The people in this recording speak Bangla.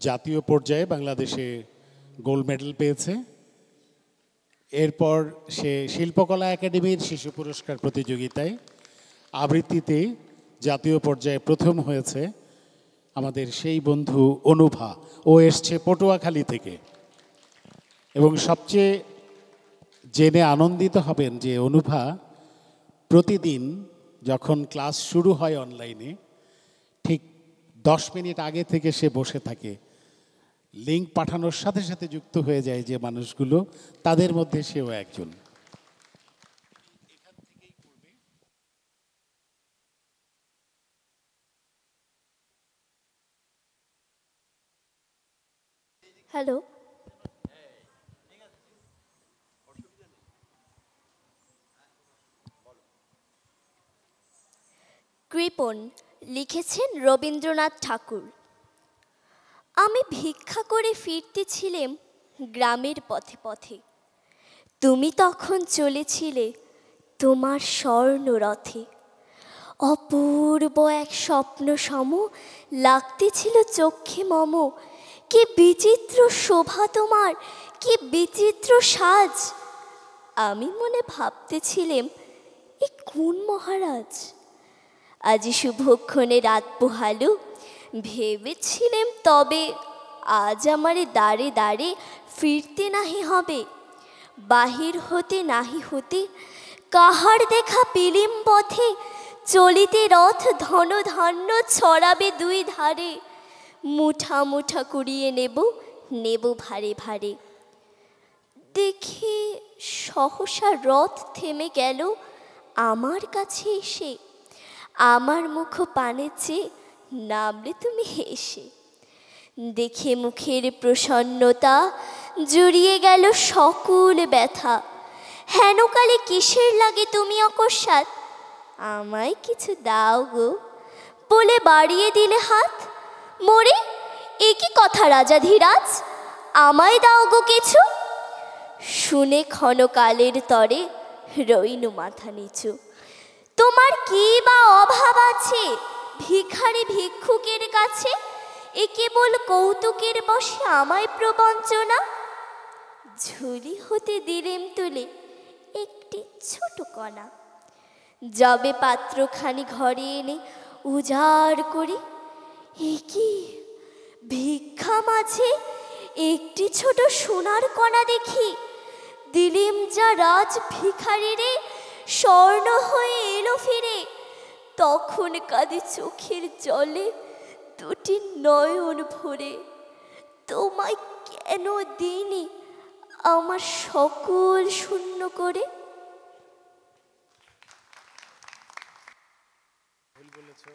জাতীয় পর্যায়ে বাংলাদেশে গোল্ড মেডেল পেয়েছে। এরপর সে শিল্পকলা একাডেমির শিশু পুরস্কার প্রতিযোগিতায় আবৃত্তিতে জাতীয় পর্যায়ে প্রথম হয়েছে আমাদের সেই বন্ধু অনুভা। ও এসছে পটুয়াখালী থেকে। এবং সবচেয়ে জেনে আনন্দিত হবেন যে অনুভা প্রতিদিন যখন ক্লাস শুরু হয় অনলাইনে ঠিক 10 মিনিট আগে থেকে সে বসে থাকে। লিঙ্ক পাঠানোর সাথে সাথে যুক্ত হয়ে যায় যে মানুষগুলো, তাদের মধ্যে সেও একজন। হ্যালো, কৃপণ লিখেছেন রবীন্দ্রনাথ ঠাকুর। আমি ভিক্ষা করে ফিরতেছিলাম গ্রামের পথে পথে, তুমি তখন চলেছিলে তোমার স্বর্ণরথে। অপূর্ব এক স্বপ্ন সম লাগতেছিল চক্ষে মম। কি বিচিত্র শোভা তোমার, কি বিচিত্র সাজ। আমি মনে ভাবতেছিলাম এ কোন মহারাজ। আজি শুভক্ষণে রাত পোহালো, ভেবেছিলাম তবে আজ আমারে দাঁড়ে দাঁড়ে ফিরতে নাহি হবে। বাহির হতে নাহি হতে কাহার দেখা পিলিম পথে, চলিতে রথ ধন ধান্য ছড়াবে দুই ধারে। মুঠা মুঠা কুড়িয়ে নেব নেব ভারে ভারে। দেখি সহসা রথ থেমে গেল আমার কাছে এসে। আমার মুখ পানে চেয়ে নামলে তুমি হেসে। দেখে মুখের প্রসন্নতা জুড়িয়ে গেল সকল ব্যথা। হেনকালে কিসের লাগে তুমি অকস্মাৎ, আমায় কিছু দাও গো বলে বাড়িয়ে দিলে হাত। মোরে এ কি কথা রাজাধিরাজ, আমায় দাও গো কিছু। শুনে ক্ষণকালের তরে রইনু মাথা নিচু। তোমার কি বা অভাব আছে ভিখারি ভিক্ষুকের কাছে, এ কেবল কৌতুকের বশে আমায় প্রবঞ্চনা। ঝুলি হতে দিলেম তুলে একটি ছোট কণা, যবে পাত্রখানি ঘরে এনে উজাড় করি, এ কি ভিক্ষা মাঝে একটি ছোট সোনার কণা দেখি। দিলেম যা রাজ ভিখারিরে, স্বর্ণ হয়ে এলো ফিরে। তখন কাঁদে চোখের জলে দুটি নয়ন ভরে। তোমায় কেন দিইনি আমার সকল শূন্য করে। ভুল বলেছো।